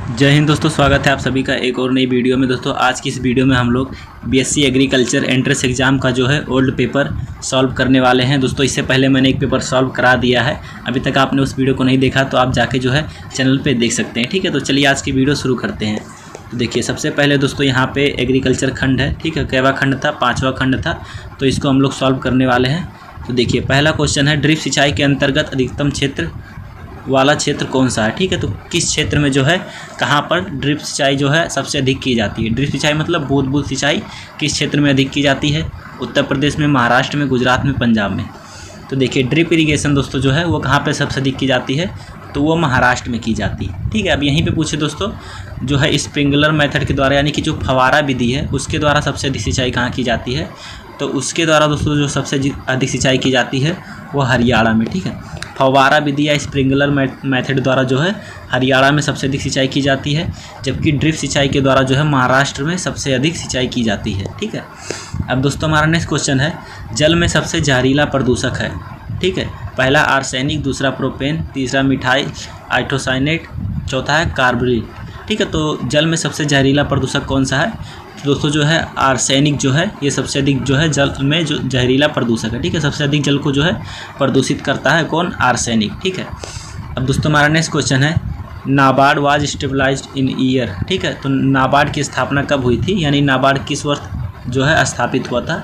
जय हिंद दोस्तों, स्वागत है आप सभी का एक और नई वीडियो में। दोस्तों आज की इस वीडियो में हम लोग बीएससी एग्रीकल्चर एंट्रेंस एग्ज़ाम का जो है ओल्ड पेपर सॉल्व करने वाले हैं। दोस्तों इससे पहले मैंने एक पेपर सॉल्व करा दिया है, अभी तक आपने उस वीडियो को नहीं देखा तो आप जाके जो है चैनल पे देख सकते हैं। ठीक है, तो चलिए आज की वीडियो शुरू करते हैं। तो देखिए सबसे पहले दोस्तों यहाँ पे एग्रीकल्चर खंड है। ठीक है, कैवा खंड था, 5वां खंड था, तो इसको हम लोग सॉल्व करने वाले हैं। तो देखिए पहला क्वेश्चन है, ड्रिप सिंचाई के अंतर्गत अधिकतम क्षेत्र वाला क्षेत्र कौन सा है। ठीक है, तो किस क्षेत्र में जो है कहाँ पर ड्रिप सिंचाई जो है सबसे अधिक की जाती है। ड्रिप सिंचाई मतलब बूंद बूंद सिंचाई किस क्षेत्र में अधिक की जाती है। उत्तर प्रदेश में, महाराष्ट्र में, गुजरात में, पंजाब में। तो देखिए ड्रिप इरिगेशन दोस्तों जो है वो कहाँ पर सबसे अधिक की जाती है, तो वो महाराष्ट्र में की जाती है। ठीक है, अब यहीं पे पूछे दोस्तों जो है स्प्रिंकलर मेथड के द्वारा यानी कि जो फवारा विधि है उसके द्वारा सबसे अधिक सिंचाई कहाँ की जाती है, तो उसके द्वारा दोस्तों जो सबसे अधिक सिंचाई की जाती है वो हरियाणा में। ठीक है, फवारा विधि या स्प्रिंकलर मेथड द्वारा जो है हरियाणा में सबसे अधिक सिंचाई की जाती है, जबकि ड्रिप सिंचाई के द्वारा जो है महाराष्ट्र में सबसे अधिक सिंचाई की जाती है। ठीक है, अब दोस्तों हमारा नेक्स्ट क्वेश्चन है, जल में सबसे जहरीला प्रदूषक है। ठीक है, पहला आर्सेनिक, दूसरा प्रोपेन, तीसरा मिथाइल आइसोसाइनेट, चौथा है कार्बोनिल। ठीक है, तो जल में सबसे जहरीला प्रदूषक कौन सा है, तो दोस्तों जो है आर्सेनिक जो है ये सबसे अधिक जो है जल में जो जहरीला प्रदूषक है। ठीक है, सबसे अधिक जल को जो है प्रदूषित करता है कौन, आर्सेनिक। ठीक है, अब दोस्तों हमारा नेक्स्ट क्वेश्चन है, NABARD was stabilized in year. ठीक है, तो नाबार्ड की स्थापना कब हुई थी, यानी नाबार्ड किस वर्ष जो है स्थापित हुआ था।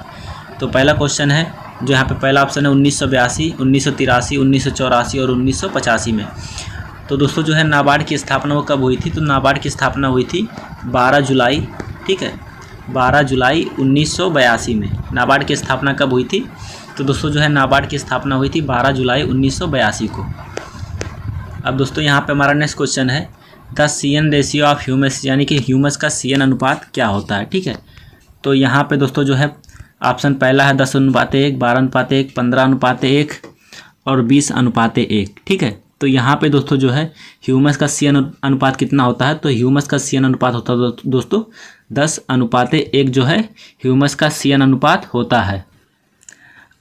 तो पहला क्वेश्चन है जो यहाँ पे पहला ऑप्शन है 1982, 1983, 1984 और 1985 में। तो दोस्तों जो है नाबार्ड की स्थापना वो कब हुई थी, तो नाबार्ड की स्थापना हुई थी 12 जुलाई। ठीक है, 12 जुलाई 1982 में नाबार्ड की स्थापना कब हुई थी, तो दोस्तों जो है नाबार्ड की स्थापना हुई थी 12 जुलाई 1982 को। अब दोस्तों यहाँ पे हमारा नेक्स्ट क्वेश्चन है, the CN ratio of humus, यानी कि ह्यूमस का CN अनुपात क्या होता है। ठीक है, तो यहाँ पे दोस्तों जो है ऑप्शन पहला है 10:1, 12:1, 15:1 और 20:1। ठीक है, तो यहाँ पे दोस्तों जो है ह्यूमस का CN अनुपात कितना होता है, तो ह्यूमस का CN अनुपात होता है दोस्तों 10:1 जो है ह्यूमस का CN अनुपात होता है।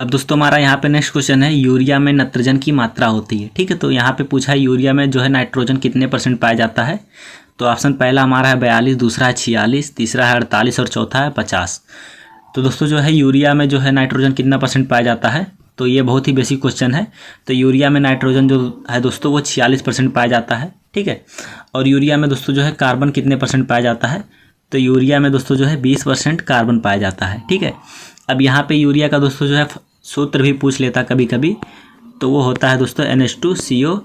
अब दोस्तों हमारा यहाँ पे नेक्स्ट क्वेश्चन है, यूरिया में नाइट्रोजन की मात्रा होती है। ठीक है, तो यहाँ पे पूछा है यूरिया में जो है नाइट्रोजन कितने % पाया जाता है। तो ऑप्शन पहला हमारा है 42, दूसरा है 46, तीसरा है 48 और चौथा है 50। तो दोस्तों जो है यूरिया में जो है नाइट्रोजन कितना % पाया जाता है, तो ये बहुत ही बेसिक क्वेश्चन है। तो यूरिया में नाइट्रोजन जो है दोस्तों वो 46% पाया जाता है। ठीक है, और यूरिया में दोस्तों जो है कार्बन कितने % पाया जाता है, तो यूरिया में दोस्तों जो है 20% कार्बन पाया जाता है। ठीक है, अब यहाँ पे यूरिया का दोस्तों जो है सूत्र भी पूछ लेता कभी कभी, तो वो होता है दोस्तों NH2CO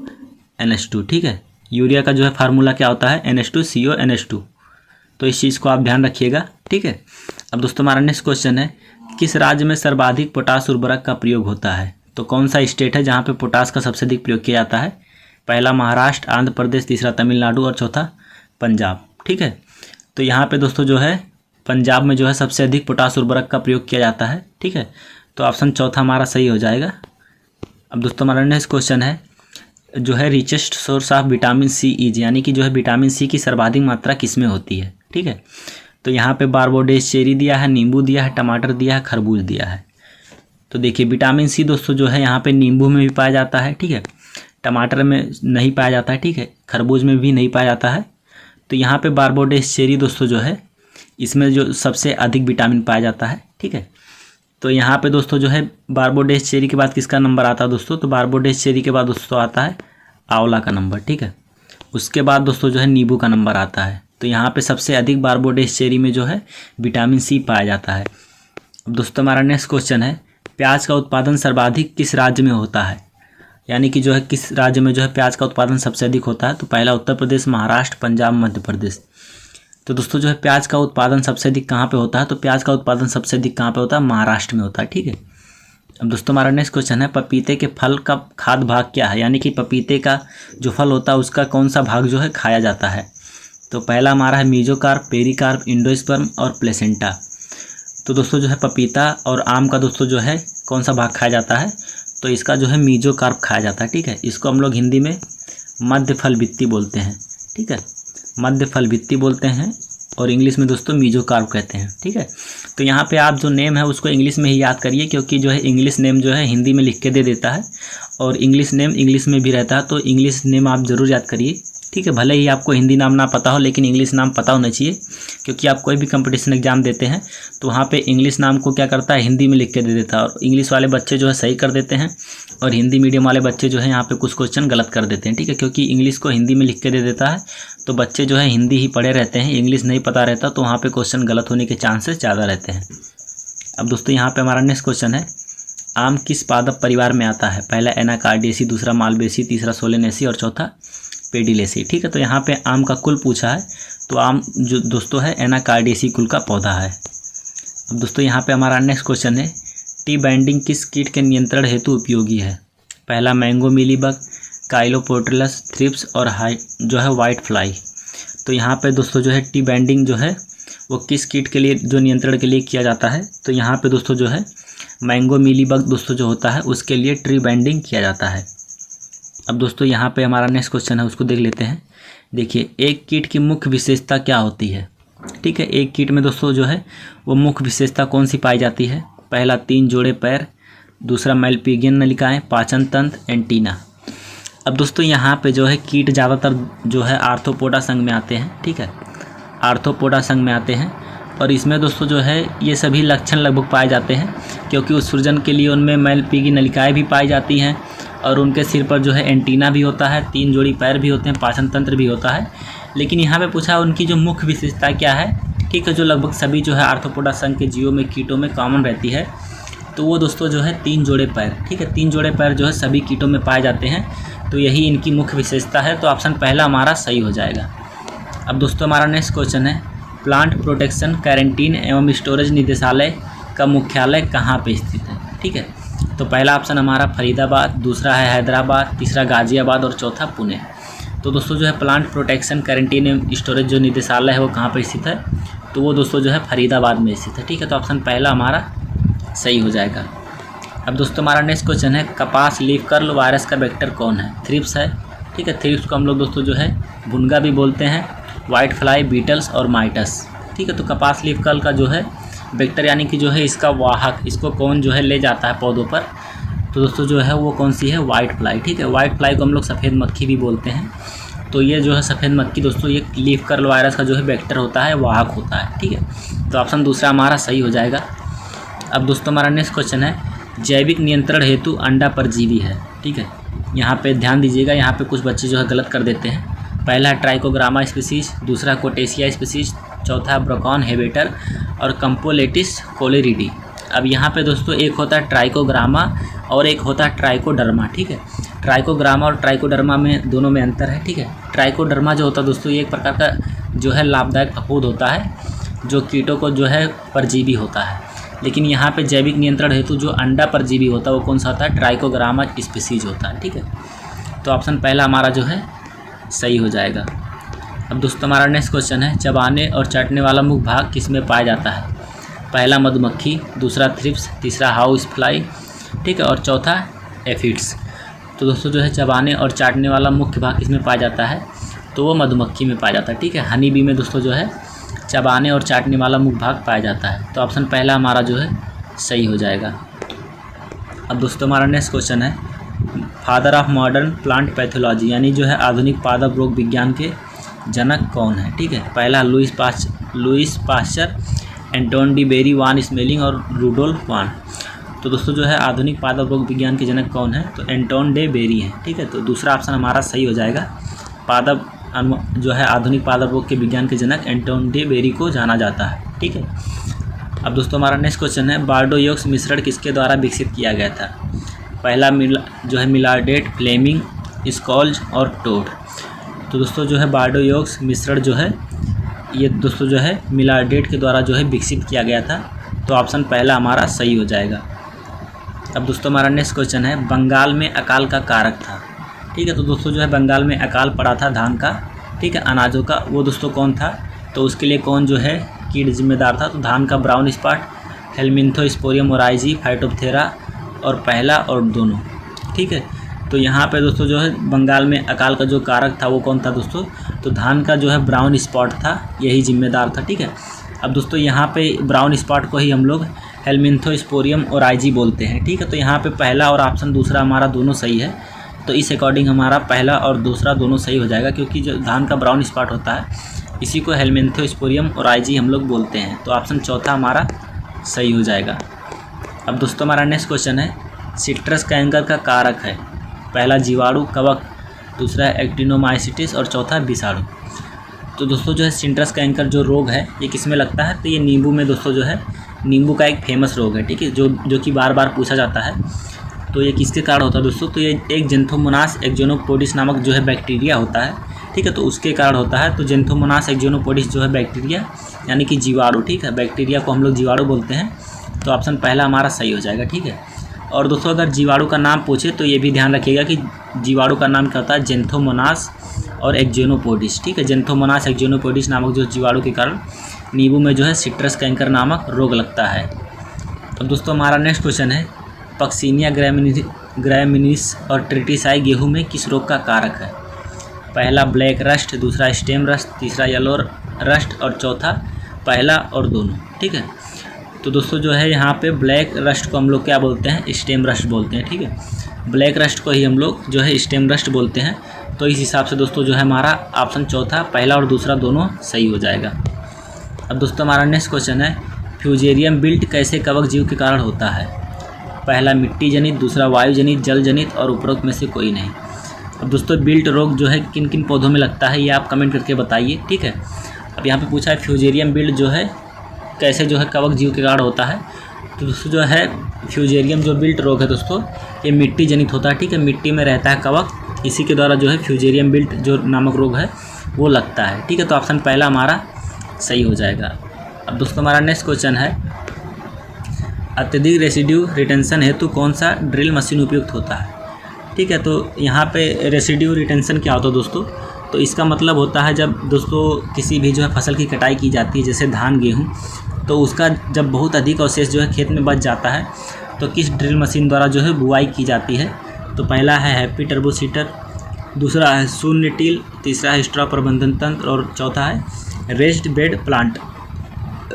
NH2। ठीक है, यूरिया का जो है फार्मूला क्या होता है, NH2CO NH2। तो इस चीज़ को आप ध्यान रखिएगा। ठीक है, अब दोस्तों हमारा नेक्स्ट क्वेश्चन है, किस राज्य में सर्वाधिक पोटास उर्वरक का प्रयोग होता है। तो कौन सा स्टेट है जहाँ पे पोटास का सबसे अधिक प्रयोग किया जाता है। पहला महाराष्ट्र, आंध्र प्रदेश, तीसरा तमिलनाडु और चौथा पंजाब। ठीक है, तो यहाँ पे दोस्तों जो है पंजाब में जो है सबसे अधिक पोटास उर्वरक का प्रयोग किया जाता है। ठीक है, तो ऑप्शन चौथा हमारा सही हो जाएगा। अब दोस्तों हमारा नेक्स्ट क्वेश्चन है जो है, richest source of vitamin C is, यानी कि जो है विटामिन C की सर्वाधिक मात्रा किस में होती है। ठीक है, तो यहाँ पे बारबोडेस चेरी दिया है, नींबू दिया है, टमाटर दिया है, खरबूज दिया है। तो देखिए विटामिन C दोस्तों जो है यहाँ पे नींबू में भी पाया जाता है। ठीक है, टमाटर में नहीं पाया जाता है। ठीक है, खरबूज में भी नहीं पाया जाता है। तो यहाँ पे बारबोडेस चेरी दोस्तों जो है इसमें जो सबसे अधिक विटामिन पाया जाता है। ठीक है, तो यहाँ पे दोस्तों जो है बारबोडेस चेरी के बाद किसका नंबर आता है दोस्तों, तो बारबोडेस चेरी के बाद दोस्तों आता है आंवला का नंबर। ठीक है, उसके बाद दोस्तों जो है नींबू का नंबर आता है। तो यहाँ पे सबसे अधिक बारबोडेस चेरी में जो है विटामिन C पाया जाता है। अब दोस्तों हमारा नेक्स्ट क्वेश्चन है, प्याज का उत्पादन सर्वाधिक किस राज्य में होता है, यानी कि जो है किस राज्य में जो है प्याज का उत्पादन सबसे अधिक होता है। तो पहला उत्तर प्रदेश, महाराष्ट्र, पंजाब, मध्य प्रदेश। तो दोस्तों जो है प्याज का उत्पादन सबसे अधिक कहाँ पे होता है, तो प्याज का उत्पादन सबसे अधिक कहाँ पे होता है, महाराष्ट्र में होता है। ठीक है, अब दोस्तों हमारा नेक्स्ट क्वेश्चन है, पपीते के फल का खाद्य भाग क्या है, यानी कि पपीते का जो फल होता है उसका कौन सा भाग जो है खाया जाता है। तो पहला हमारा है मीजोकार्प, पेरिकार्प, इंडोस्पर्म और प्लेसेंटा। तो दोस्तों जो है पपीता और आम का दोस्तों जो है कौन सा भाग खाया जाता है, तो इसका जो है मीजोकार्प खाया जाता है। ठीक है, इसको हम लोग हिंदी में मध्य फल भित्ति बोलते हैं। ठीक है, मध्य फल भित्ति बोलते हैं और इंग्लिश में दोस्तों मीजोकार्प कहते हैं। ठीक है, तो यहाँ पे आप जो नेम है उसको इंग्लिश में ही याद करिए, क्योंकि जो है इंग्लिश नेम जो है हिंदी में लिख के दे देता है और इंग्लिश नेम इंग्लिश में भी रहता है। तो इंग्लिश नेम आप ज़रूर याद करिए। ठीक है। भले ही आपको हिंदी नाम ना पता हो लेकिन इंग्लिश नाम पता होना चाहिए, क्योंकि आप कोई भी कंपटीशन एग्जाम देते हैं तो वहाँ पे इंग्लिश नाम को क्या करता है, हिंदी में लिख के दे देता है, और इंग्लिश वाले बच्चे जो है सही कर देते हैं और हिंदी मीडियम वाले बच्चे जो है यहाँ पे कुछ क्वेश्चन गलत कर देते हैं, ठीक है। क्योंकि इंग्लिश को हिंदी में लिख के दे देता है तो बच्चे जो है हिंदी ही पढ़े रहते हैं, इंग्लिश नहीं पता रहता, तो वहाँ पर क्वेश्चन गलत होने के चांसेस ज़्यादा रहते हैं। अब दोस्तों यहाँ पर हमारा नेक्स्ट क्वेश्चन है, आम किस पादप परिवार में आता है? पहला एनाकार्डियेसी, दूसरा मालवेसी, तीसरा सोलेनेसी और चौथा पेडिलेसी, ठीक है। तो यहाँ पे आम का कुल पूछा है, तो आम जो दोस्तों है एनाकार्डियेसी कुल का पौधा है। अब दोस्तों यहाँ पे हमारा नेक्स्ट क्वेश्चन है, टी बाइंडिंग किस कीट के नियंत्रण हेतु उपयोगी है? पहला मैंगो मिलीबग, काइलोपोट्रिलस, थ्रिप्स और जो है वाइट फ्लाई। तो यहाँ पे दोस्तों जो है टी बाइंडिंग जो है वो किस कीट के लिए जो नियंत्रण के लिए किया जाता है? तो यहाँ पे दोस्तों जो है मैंगो मिलीबग दोस्तों जो होता है उसके लिए ट्री बाइंडिंग किया जाता है। अब दोस्तों यहाँ पे हमारा नेक्स्ट क्वेश्चन है, उसको देख लेते हैं। देखिए, एक कीट की मुख्य विशेषता क्या होती है? ठीक है, एक कीट में दोस्तों जो है वो मुख्य विशेषता कौन सी पाई जाती है? पहला 3 जोड़े पैर, दूसरा मैलपीगियन नलिकाएं, पाचन तंत्र, एंटीना। अब दोस्तों यहाँ पे जो है कीट ज़्यादातर जो है आर्थ्रोपोडा संघ में आते हैं, ठीक है, आर्थ्रोपोडा संघ में आते हैं, और इसमें दोस्तों जो है ये सभी लक्षण लगभग पाए जाते हैं, क्योंकि उत्सर्जन के लिए उनमें मैलपीगी नलिकाएं भी पाई जाती हैं और उनके सिर पर जो है एंटीना भी होता है, 3 जोड़ी पैर भी होते हैं, पाचन तंत्र भी होता है। लेकिन यहाँ पे पूछा उनकी जो मुख्य विशेषता क्या है, ठीक है, जो लगभग सभी जो है आर्थ्रोपोडा संघ के जीवों में कीटों में कॉमन रहती है, तो वो दोस्तों जो है 3 जोड़े पैर, ठीक है, 3 जोड़े पैर जो है सभी कीटों में पाए जाते हैं, तो यही इनकी मुख्य विशेषता है। तो ऑप्शन पहला हमारा सही हो जाएगा। अब दोस्तों हमारा नेक्स्ट क्वेश्चन है, प्लांट प्रोटेक्शन कैरेंटीन एवं स्टोरेज निदेशालय का मुख्यालय कहाँ पे स्थित है? ठीक है, तो पहला ऑप्शन हमारा फरीदाबाद, दूसरा है हैदराबाद, तीसरा गाजियाबाद और चौथा पुणे। तो दोस्तों जो है प्लांट प्रोटेक्शन कैरेंटीन एवं स्टोरेज जो निदेशालय है वो कहाँ पर स्थित है? तो वो दोस्तों जो है फरीदाबाद में स्थित है, ठीक है। तो ऑप्शन पहला हमारा सही हो जाएगा। अब दोस्तों हमारा नेक्स्ट क्वेश्चन है, कपास लीफ कर्ल वायरस का वेक्टर कौन है? थ्रिप्स है, ठीक है, थ्रिप्स को हम लोग दोस्तों जो है भुनगा भी बोलते हैं, वाइट फ्लाई, बीटल्स और माइटस, ठीक है। तो कपास लीफ कर्ल का जो है वेक्टर यानी कि जो है इसका वाहक, इसको कौन जो है ले जाता है पौधों पर? तो दोस्तों जो है वो कौन सी है? वाइट फ्लाई, ठीक है। वाइट फ्लाई को हम लोग सफ़ेद मक्खी भी बोलते हैं। तो ये जो है सफ़ेद मक्खी दोस्तों ये लीफ कर्ल वायरस का जो है वेक्टर होता है, वाहक होता है, ठीक है। तो ऑप्शन दूसरा हमारा सही हो जाएगा। अब दोस्तों हमारा नेक्स्ट क्वेश्चन है, जैविक नियंत्रण हेतु अंडा परजीवी है, ठीक है। यहाँ पे ध्यान दीजिएगा, यहाँ पे कुछ बच्चे जो है गलत कर देते हैं। पहला है ट्राइकोग्रामा स्पीसीज, दूसरा कोटेशिया स्पीसीज, चौथा ब्रोकॉन हेबेटर और कंपोलेटिस कोलेरिडी। अब यहाँ पे दोस्तों एक होता है ट्राइकोग्रामा और एक होता है ट्राइकोडर्मा, ठीक है। ट्राइकोग्रामा और ट्राइकोडर्मा में दोनों में अंतर है, ठीक है। ट्राइकोडर्मा जो होता है दोस्तों ये एक प्रकार का जो है लाभदायक फफूंद होता है, जो कीटों को जो है परजीवी होता है। लेकिन यहाँ पे जैविक नियंत्रण हेतु जो अंडा परजीवी होता है वो कौन सा होता है? ट्राइकोग्रामा स्पीसीज होता है, ठीक है। तो ऑप्शन पहला हमारा जो है सही हो जाएगा। अब दोस्तों हमारा नेक्स्ट क्वेश्चन है, चबाने और चाटने वाला मुख्य भाग किस में पाया जाता है? पहला मधुमक्खी, दूसरा थ्रिप्स, तीसरा हाउस फ्लाई, ठीक है, और चौथा एफिड्स। तो दोस्तों जो है चबाने और चाटने वाला मुख्य भाग किस में पाया जाता है? तो वो मधुमक्खी में पाया जाता है, ठीक है। हनी बी में दोस्तों जो है चबाने और चाटने वाला मुख्य भाग पाया जाता है। तो ऑप्शन पहला हमारा जो है सही हो जाएगा। अब दोस्तों हमारा नेक्स्ट क्वेश्चन है, father of modern plant pathology यानी जो है आधुनिक पादप रोग विज्ञान के जनक कौन है? ठीक है, पहला Louis Pasteur, Anton de Bary, von Smelling और रूडोल्फ वान। तो दोस्तों जो है आधुनिक पादप रोग विज्ञान के जनक कौन है? तो एंटोन डे बेरी है, ठीक है। तो दूसरा ऑप्शन हमारा सही हो जाएगा। पादप जो है आधुनिक पादप रोग के विज्ञान के जनक एंटोन डे बेरी को जाना जाता है, ठीक है। अब दोस्तों हमारा नेक्स्ट क्वेश्चन है, बार्डोयोक्स मिश्रण किसके द्वारा विकसित किया गया था? पहला जो है मिलार्डेट, फ्लेमिंग, स्कॉल्ज और टोड। तो दोस्तों जो है बार्डोयोक्स मिश्रण जो है ये दोस्तों जो है मिलार्डेट के द्वारा जो है विकसित किया गया था। तो ऑप्शन पहला हमारा सही हो जाएगा। अब दोस्तों हमारा नेक्स्ट क्वेश्चन है, बंगाल में अकाल का कारक था, ठीक है। तो दोस्तों जो है बंगाल में अकाल पड़ा था धान का, ठीक है, अनाजों का, वो दोस्तों कौन था? तो उसके लिए कौन जो है कीट जिम्मेदार था? तो धान का ब्राउन स्पॉट, हेलमिंथोस्पोरियम ओराइजी, फाइटोप्थेरा और पहला और दोनों, ठीक है। तो यहाँ पे दोस्तों जो है बंगाल में अकाल का जो कारक था वो कौन था दोस्तों? तो धान का जो है ब्राउन स्पॉट था, यही जिम्मेदार था, ठीक है। अब दोस्तों यहाँ पे ब्राउन स्पॉट को ही हम लोग हेलमिंथोस्पोरियम ओराइजी बोलते हैं, ठीक है। तो यहाँ पे पहला और ऑप्शन दूसरा हमारा दोनों सही है। तो इस अकॉर्डिंग हमारा पहला और दूसरा दोनों सही हो जाएगा, क्योंकि जो धान का ब्राउन स्पॉट होता है इसी को हेलमिंथोस्पोरियम और आईजी हम लोग बोलते हैं। तो ऑप्शन चौथा हमारा सही हो जाएगा। अब दोस्तों हमारा नेक्स्ट क्वेश्चन है, सिट्रस कैंकर का कारक है। पहला जीवाणु, कवक, दूसरा एक्टिनोमाइसिटिस और चौथा विषाणु। तो दोस्तों जो है सिट्रस कैंकर जो रोग है ये किस में लगता है, तो ये नींबू में दोस्तों जो है नींबू का एक फेमस रोग है, ठीक है, जो कि बार बार पूछा जाता है। तो ये किसके कारण होता है दोस्तों, तो ये एक जेंथोमोनास एक्सोनोपोडिस नामक जो है बैक्टीरिया होता है, ठीक है, तो उसके कारण होता है। तो जेंथोमोनास एक्सोनोपोडिस जो है बैक्टीरिया यानी कि जीवाणु, ठीक है, बैक्टीरिया को हम लोग जीवाणु बोलते हैं। तो ऑप्शन पहला हमारा सही हो जाएगा, ठीक है। और दोस्तों अगर जीवाणु का नाम पूछे तो ये भी ध्यान रखिएगा कि जीवाणु का नाम क्या होता है, जेंथोमोनास और एक्सोनोपोडिस, ठीक है। जेंथोमोनास एक्सोनोपोडिस नामक जो जीवाणु के कारण नींबू में जो है सिट्रस कैंकर नामक रोग लगता है। तो दोस्तों हमारा नेक्स्ट क्वेश्चन है, पक्सीनिया ग्रैमिनीस और ट्रिटिसाई गेहूं में किस रोग का कारक है। पहला ब्लैक रस्ट, दूसरा स्टेम रस्ट, तीसरा येलो रस्ट और चौथा पहला और दोनों, ठीक है। तो दोस्तों जो है यहाँ पे ब्लैक रस्ट को हम लोग क्या बोलते हैं, स्टेम रस्ट बोलते हैं, ठीक है। ब्लैक रस्ट को ही हम लोग जो है स्टेम रस्ट बोलते हैं। तो इस हिसाब से दोस्तों जो है हमारा ऑप्शन चौथा पहला और दूसरा दोनों सही हो जाएगा। अब दोस्तों हमारा नेक्स्ट क्वेश्चन है, फ्यूजेरियम बिल्ट कैसे कवक जीव के कारण होता है। पहला मिट्टी जनित, दूसरा वायु जनित, जल जनित और उपरोक्त में से कोई नहीं। अब दोस्तों बिल्ट रोग जो है किन किन पौधों में लगता है ये आप कमेंट करके बताइए, ठीक है। अब यहाँ पे पूछा है फ्यूजेरियम बिल्ट जो है कैसे जो है कवक जीव के कारण होता है। तो दोस्तों जो है फ्यूजेरियम जो बिल्ट रोग है दोस्तों ये मिट्टी जनित होता है, ठीक है, मिट्टी में रहता है कवक, इसी के द्वारा जो है फ्यूजेरियम बिल्ट जो नामक रोग है वो लगता है, ठीक है। तो ऑप्शन पहला हमारा सही हो जाएगा। अब दोस्तों हमारा नेक्स्ट क्वेश्चन है, अत्यधिक रेसिड्यू रिटेंशन हेतु कौन सा ड्रिल मशीन उपयुक्त होता है, ठीक है। तो यहाँ पे रेसिड्यू रिटेंशन क्या होता है दोस्तों, तो इसका मतलब होता है जब दोस्तों किसी भी जो है फसल की कटाई की जाती है जैसे धान गेहूँ, तो उसका जब बहुत अधिक अवशेष जो है खेत में बच जाता है तो किस ड्रिल मशीन द्वारा जो है बुआई की जाती है। तो पहला है हैप्पी टर्बो सीटर, दूसरा है शून्य टील, तीसरा है स्ट्रॉ प्रबंधन तंत्र और चौथा है रेस्ड बेड प्लांट।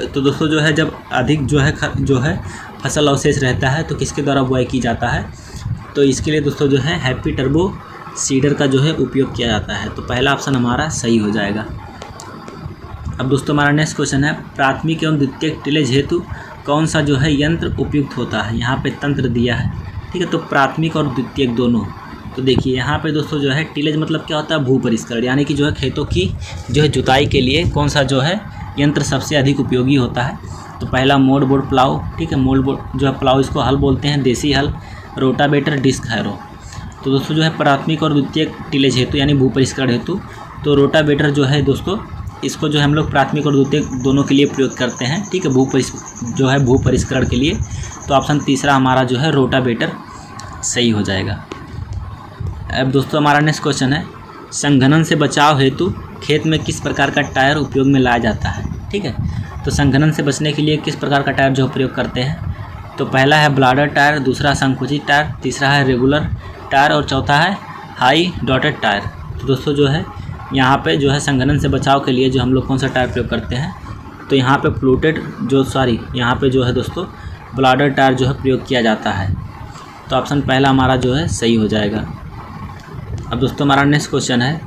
तो दोस्तों जो है जब अधिक जो है फसल अवशेष रहता है तो किसके द्वारा बुआई की जाता है, तो इसके लिए दोस्तों जो है हैप्पी टर्बो सीडर का जो है उपयोग किया जाता है। तो पहला ऑप्शन हमारा सही हो जाएगा। अब दोस्तों हमारा नेक्स्ट क्वेश्चन है, प्राथमिक एवं द्वितीयक टिलेज हेतु कौन सा जो है यंत्र उपयुक्त होता है। यहाँ पे तंत्र दिया है, ठीक है, तो प्राथमिक और द्वितीयक दोनों। तो देखिए यहाँ पे दोस्तों जो है टिलेज मतलब क्या होता है, भू परिष्करण, यानी कि जो है खेतों की जो है जुताई के लिए कौन सा जो है यंत्र सबसे अधिक उपयोगी होता है। तो पहला मोड़ बोर्ड प्लाव, ठीक है, मोड़ बोर्ड जो है प्लाव इसको हल बोलते हैं, देसी हल, रोटावेटर, डिस्क हैरो। तो दोस्तों जो है प्राथमिक और द्वितीयक टिलेज हेतु यानी भू परिष्करण हेतु तो रोटावेटर जो है दोस्तों इसको जो है हम लोग प्राथमिक और द्वितीयक दोनों के लिए प्रयोग करते हैं, ठीक है, भू परिष्करण के लिए। तो ऑप्शन तीसरा हमारा जो है रोटावेटर सही हो जाएगा। अब दोस्तों हमारा नेक्स्ट क्वेश्चन है, संघनन से बचाव हेतु खेत में किस प्रकार का टायर उपयोग में लाया जाता है, ठीक है। तो संघनन से बचने के लिए किस प्रकार का टायर जो प्रयोग करते हैं। तो पहला है ब्लाडर टायर, दूसरा संकुचित टायर, तीसरा है रेगुलर टायर और चौथा है हाई डॉटेड टायर। तो दोस्तों जो है यहाँ पे जो है संघनन से बचाव के लिए जो हम लोग कौन सा टायर प्रयोग करते हैं, तो यहाँ पे यहाँ पे जो है दोस्तों ब्लाडर टायर जो है प्रयोग किया जाता है। तो ऑप्शन पहला हमारा जो है सही हो जाएगा। अब दोस्तों हमारा नेक्स्ट क्वेश्चन है,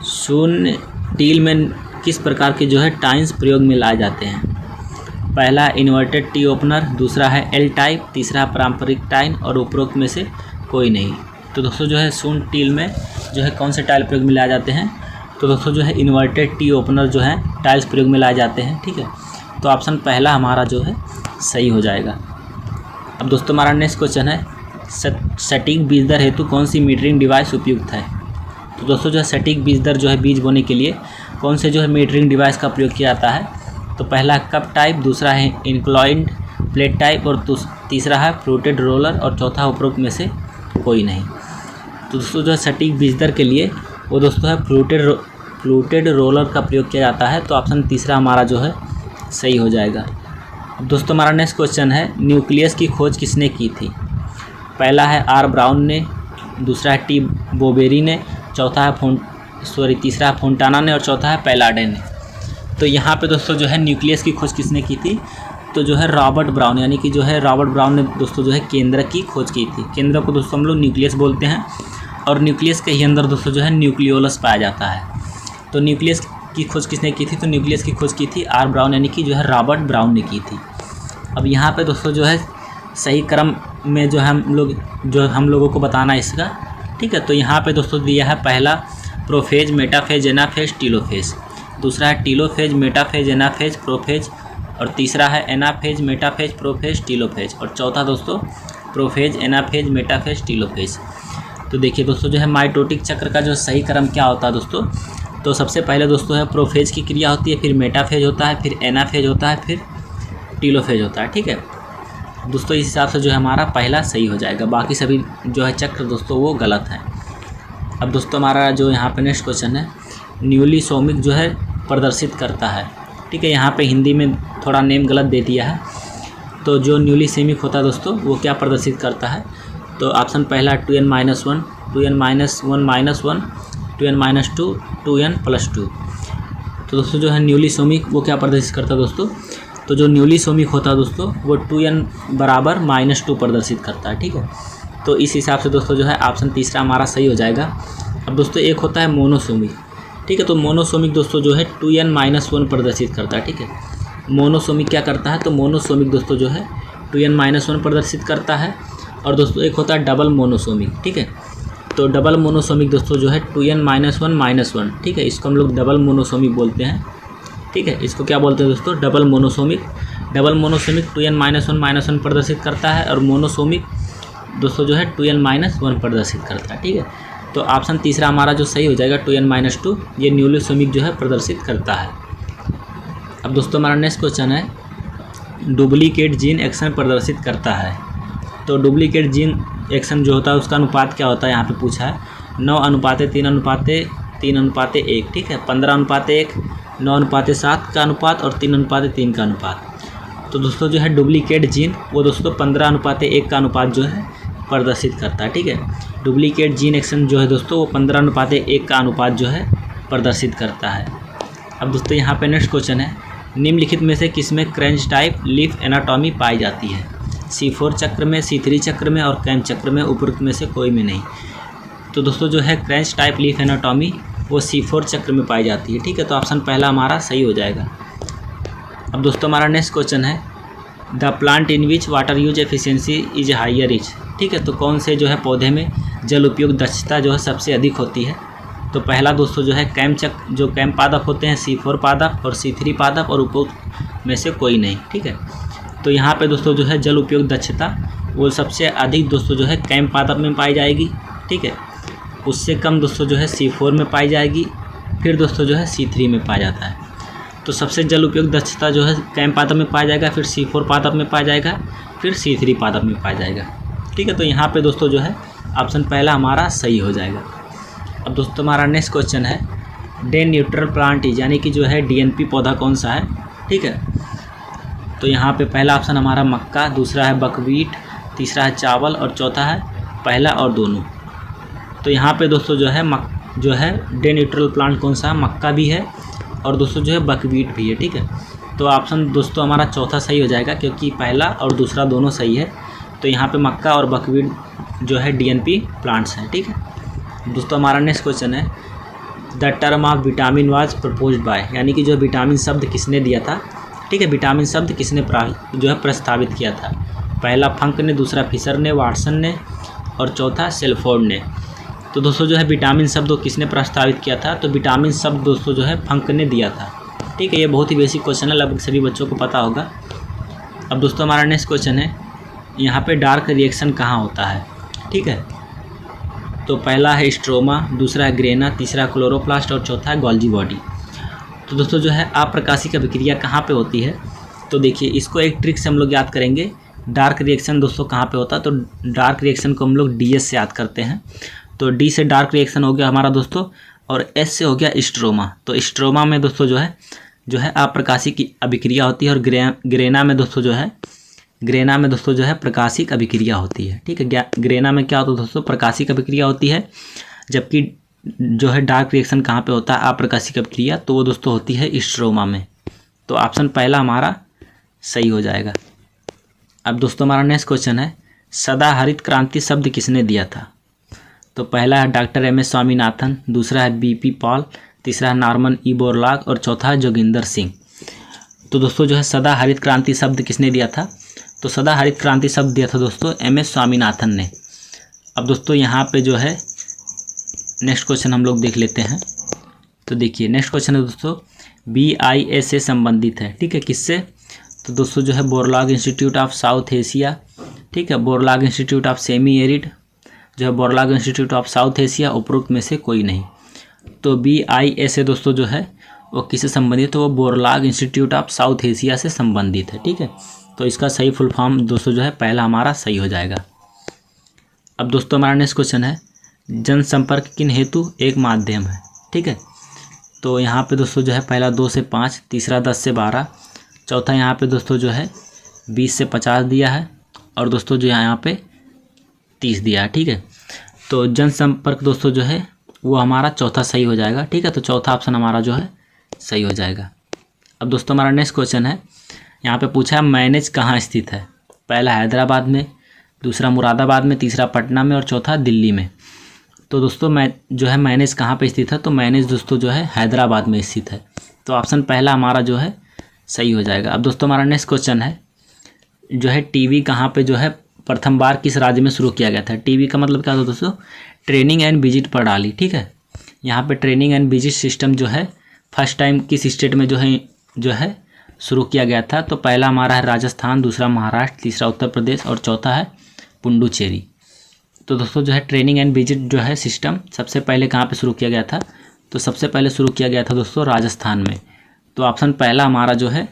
शून्य टील में किस प्रकार के जो है टाइन्स प्रयोग में लाए जाते हैं। पहला इन्वर्टेड टी ओपनर, दूसरा है एल टाइप, तीसरा पारंपरिक टाइन और उपरोक्त में से कोई नहीं। तो दोस्तों जो है शून्य टील में जो है कौन से टाइल प्रयोग में लाए जाते हैं, तो दोस्तों जो है इन्वर्टेड टी ओपनर जो है टाइल्स प्रयोग में लाए जाते हैं, ठीक है। तो ऑप्शन पहला हमारा जो है सही हो जाएगा। अब दोस्तों हमारा नेक्स्ट क्वेश्चन है, सटीक बीज दर हेतु कौन सी मीटरिंग डिवाइस उपयुक्त है। तो दोस्तों जो है सटीक बीज दर जो है बीज बोने के लिए कौन से जो है मीटरिंग डिवाइस का प्रयोग किया जाता है। तो पहला कप टाइप, दूसरा है इंक्लाइंड प्लेट टाइप और तीसरा है फ्लूटेड रोलर और चौथा उपरोक्त में से कोई नहीं। तो दोस्तों जो है सटीक बीज दर के लिए वो दोस्तों है फ्लूटेड रोलर का प्रयोग किया जाता है। तो ऑप्शन तीसरा हमारा जो है सही हो जाएगा। अब दोस्तों हमारा नेक्स्ट क्वेश्चन है, न्यूक्लियस की खोज किसने की थी। पहला है आर ब्राउन ने, दूसरा है टी बोबेरी ने, तीसरा है फोंटाना ने और चौथा है पैलाडे ने। तो यहाँ पे दोस्तों जो है न्यूक्लियस की खोज किसने की थी, तो जो है रॉबर्ट ब्राउन, यानी कि जो है रॉबर्ट ब्राउन ने दोस्तों जो है केंद्र की खोज की थी। केंद्र को दोस्तों हम लोग न्यूक्लियस बोलते हैं और न्यूक्लियस के ही अंदर दोस्तों जो है न्यूक्लियोलस पाया जाता है। तो न्यूक्लियस की खोज किसने की थी? तो न्यूक्लियस की खोज की थी आर ब्राउन, यानी कि जो है रॉबर्ट ब्राउन ने की थी। अब यहाँ पे दोस्तों जो है सही क्रम में जो हम लोगों को बताना है इसका, ठीक है। तो यहाँ पे दोस्तों दिया है पहला प्रोफेज, मेटाफेज, एनाफेज, टीलोफेज। दूसरा है टीलोफेज, मेटाफेज, एनाफेज, प्रोफेज। और तीसरा है एनाफेज, मेटाफेज, प्रोफेज, टीलोफेज। और चौथा दोस्तों प्रोफेज, एनाफेज, मेटाफेज, टीलोफेज। तो देखिए दोस्तों जो है माइटोटिक चक्र का जो सही क्रम क्या होता है दोस्तों? तो सबसे पहले दोस्तों है प्रोफेज की क्रिया होती है, फिर मेटाफेज होता है, फिर एनाफेज होता है, फिर टीलोफेज होता है, ठीक है दोस्तों। इस हिसाब से जो है हमारा पहला सही हो जाएगा, बाकी सभी जो है चक्र दोस्तों वो गलत है। अब दोस्तों हमारा जो यहाँ पे नेक्स्ट क्वेश्चन है, न्यूली सोमिक जो है प्रदर्शित करता है, ठीक है। यहाँ पे हिंदी में थोड़ा नेम गलत दे दिया है। तो जो न्यूली सेमिक होता है दोस्तों वो क्या प्रदर्शित करता है? तो ऑप्शन पहला 2n-1, 2n-1-1, 2n-2, 2n+2। तो दोस्तों जो है न्यूली सोमिक वो क्या प्रदर्शित करता है दोस्तों? तो जो न्यूली सोमिक होता है दोस्तों वो 2n बराबर -2 प्रदर्शित करता है, ठीक है। तो इस हिसाब से दोस्तों जो है ऑप्शन तीसरा हमारा सही हो जाएगा। अब दोस्तों एक होता है मोनोसोमिक, ठीक है। तो मोनोसोमिक दोस्तों जो है 2n-1 प्रदर्शित करता है, ठीक है। मोनोसोमिक क्या करता है? तो मोनोसोमिक दोस्तों जो है 2n-1 प्रदर्शित करता है। और दोस्तों एक होता है डबल मोनोसोमिक, ठीक है। तो डबल मोनोसोमिक दोस्तों जो है 2n-1, ठीक है। इसको हम लोग डबल मोनोसोमिक बोलते हैं, ठीक है। इसको क्या बोलते हैं दोस्तों? Double monosomic. Double monosomic 2n-1 प्रदर्शित करता है और मोनोसोमिक दोस्तों जो है 2n-1 प्रदर्शित करता है, ठीक है। तो ऑप्शन तीसरा हमारा जो सही हो जाएगा 2n-2, ये न्यूलिसोमिक जो है प्रदर्शित करता है। अब दोस्तों हमारा नेक्स्ट क्वेश्चन है, डुप्लीकेट जीन एक्शन प्रदर्शित करता है। तो डुप्लीकेट जीन एक्शन जो होता है उसका अनुपात क्या होता है यहाँ पे पूछा है। 9:3:3:1, ठीक है। 15:1, 9:7 का अनुपात और 3:3 का अनुपात। तो दोस्तों जो है डुप्लीकेट जीन वो दोस्तों 15:1 का अनुपात जो है प्रदर्शित करता है, ठीक है। डुप्लीकेट जीन एक्शन जो है दोस्तों वो 15:1 का अनुपात जो है प्रदर्शित करता है। अब दोस्तों यहाँ पे नेक्स्ट क्वेश्चन है, निम्नलिखित में से किसमें क्रेंच टाइप लीफ एनाटॉमी पाई जाती है? C4 चक्र में, C3 चक्र में और कैम चक्र में, उपरोक्त में से कोई में नहीं। तो दोस्तों जो है क्रेंच टाइप लीफ एनाटॉमी वो C4 चक्र में पाई जाती है, ठीक है। तो ऑप्शन पहला हमारा सही हो जाएगा। अब दोस्तों हमारा नेक्स्ट क्वेश्चन है, the plant in which water use efficiency is higher is, ठीक है। तो कौन से जो है पौधे में जल उपयोग दक्षता जो है सबसे अधिक होती है? तो पहला दोस्तों जो है कैम पादप होते हैं, C4 पादप और C3 पादप और उपरोक्त में से कोई नहीं, ठीक है। तो यहाँ पे दोस्तों जो है जल उपयोग दक्षता वो सबसे अधिक दोस्तों जो है कैम पादप में पाई जाएगी, ठीक है। उससे कम दोस्तों जो है C4 में पाई जाएगी, फिर दोस्तों जो है C3 में पाया जाता है। तो सबसे जल उपयोग दक्षता जो है कैम पादप में पाया जाएगा, फिर C4 पादप में पाया जाएगा, फिर C3 पादप में पाया जाएगा, ठीक है। तो यहाँ पे दोस्तों जो है ऑप्शन पहला हमारा सही हो जाएगा। अब दोस्तों हमारा नेक्स्ट क्वेश्चन है, डे न्यूट्रल प्लांट इज, यानी कि जो है DNP पौधा कौन सा है, ठीक है। तो यहाँ पे पहला ऑप्शन हमारा मक्का, दूसरा है बकवीट, तीसरा है चावल और चौथा है पहला और दोनों। तो यहाँ पे दोस्तों जो है डे न्यूट्रल प्लांट कौन सा है? मक्का भी है और दोस्तों जो है बकवीट भी है, ठीक है। तो ऑप्शन दोस्तों हमारा चौथा सही हो जाएगा, क्योंकि पहला और दूसरा दोनों सही है। तो यहाँ पे मक्का और बकवीट जो है DNP प्लांट्स हैं, ठीक है। दोस्तों हमारा नेक्स्ट क्वेश्चन है, the term of vitamin was proposed by, यानी कि जो विटामिन शब्द किसने दिया था, ठीक है। विटामिन शब्द किसने जो है प्रस्तावित किया था? पहला फंक ने, दूसरा फिशर ने, वाटसन ने और चौथा सेल्फोर्ड ने। तो दोस्तों जो है विटामिन शब्द किसने प्रस्तावित किया था? तो विटामिन शब्द दोस्तों जो है फंक ने दिया था, ठीक है। ये बहुत ही बेसिक क्वेश्चन है, लगभग सभी बच्चों को पता होगा। अब दोस्तों हमारा नेक्स्ट क्वेश्चन है, यहाँ पे डार्क रिएक्शन कहाँ होता है, ठीक है। तो पहला है स्ट्रोमा, दूसरा है ग्रेना, तीसरा क्लोरोप्लास्ट और चौथा है गोल्जी बॉडी। तो दोस्तों जो है अप्रकाशिक अभिक्रिया कहाँ पे होती है? तो देखिए इसको एक ट्रिक से हम लोग याद करेंगे। डार्क रिएक्शन दोस्तों कहाँ पे होता है? तो डार्क रिएक्शन को हम लोग DS से याद करते हैं। तो D से डार्क रिएक्शन हो गया हमारा दोस्तों, और S से हो गया स्ट्रोमा। तो स्ट्रोमा में दोस्तों जो है अप्रकाशिक अभिक्रिया होती है, और ग्रेना में दोस्तों जो है प्रकाशिक अभिक्रिया होती है, ठीक है। ग्रेना में क्या होता है दोस्तों? प्रकाशिक अभिक्रिया होती है, जबकि जो है डार्क रिएक्शन कहाँ पे होता है अप्रकाशिक अभिक्रिया? तो वो दोस्तों होती है स्ट्रोमा में। तो ऑप्शन पहला हमारा सही हो जाएगा। अब दोस्तों हमारा नेक्स्ट क्वेश्चन है, सदा हरित क्रांति शब्द किसने दिया था? तो पहला है डॉक्टर एम.एस. स्वामीनाथन, दूसरा है बी.पी. पॉल, तीसरा है नॉर्मन ई. बोरलॉग और चौथा है जोगिंदर सिंह। तो दोस्तों जो है सदा हरित क्रांति शब्द किसने दिया था? तो सदा हरित क्रांति शब्द दिया था दोस्तों एम.एस. स्वामीनाथन ने। अब दोस्तों यहाँ पे जो है नेक्स्ट क्वेश्चन हम लोग देख लेते हैं। तो देखिए नेक्स्ट क्वेश्चन है दोस्तों BIS से संबंधित है, ठीक है, किससे? तो दोस्तों जो है Borlaug institute of south Asia, ठीक है, Borlaug institute of semi arid, जो है Borlaug institute of south Asia, उपरोक्त में से कोई नहीं। तो BIS से दोस्तों जो है वो किससे संबंधित है? तो वो Borlaug institute of south Asia से संबंधित है, ठीक है। तो इसका सही फुल फॉर्म दोस्तों जो है पहला हमारा सही हो जाएगा। अब दोस्तों हमारा नेक्स्ट क्वेश्चन है जनसंपर्क किन हेतु एक माध्यम है, ठीक है। तो यहाँ पे दोस्तों जो है पहला 2 से 5, तीसरा 10 से 12, चौथा यहाँ पे दोस्तों जो है 20 से 50 दिया है और दोस्तों जो यहाँ पे 30 दिया है, ठीक है। तो जनसंपर्क दोस्तों जो है वो हमारा चौथा सही हो जाएगा, ठीक है। तो चौथा ऑप्शन हमारा जो है सही हो जाएगा। अब दोस्तों हमारा नेक्स्ट क्वेश्चन है, यहाँ पे पूछा है मैनेज कहाँ स्थित है? पहला हैदराबाद में, दूसरा मुरादाबाद में, तीसरा पटना में और चौथा दिल्ली में। तो दोस्तों मैं जो है मैनेज कहाँ पे स्थित है? तो मैनेज दोस्तों जो है हैदराबाद में स्थित है। तो ऑप्शन पहला हमारा जो है सही हो जाएगा। अब दोस्तों हमारा नेक्स्ट क्वेश्चन है जो है टीवी कहाँ पे जो है प्रथम बार किस राज्य में शुरू किया गया था? टीवी का मतलब क्या होता है दोस्तों? ट्रेनिंग एंड विजिट प्रणाली, ठीक है। यहाँ पे ट्रेनिंग एंड विजिट सिस्टम जो है फर्स्ट टाइम किस स्टेट में जो है शुरू किया गया था? तो पहला हमारा है राजस्थान, दूसरा महाराष्ट्र, तीसरा उत्तर प्रदेश और चौथा है पुडुचेरी। तो दोस्तों जो है ट्रेनिंग एंड विजिट जो है सिस्टम सबसे पहले कहाँ पे शुरू किया गया था? तो सबसे पहले शुरू किया गया था दोस्तों राजस्थान में। तो ऑप्शन पहला हमारा जो है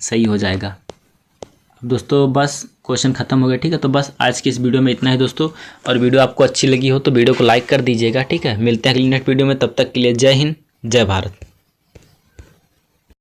सही हो जाएगा। अब दोस्तों बस क्वेश्चन खत्म हो गया, ठीक है। तो बस आज की इस वीडियो में इतना ही दोस्तों, और वीडियो आपको अच्छी लगी हो तो वीडियो को लाइक कर दीजिएगा, ठीक है। मिलते हैं अगली नेक्स्ट वीडियो में, तब तक के लिए जय हिंद, जय भारत।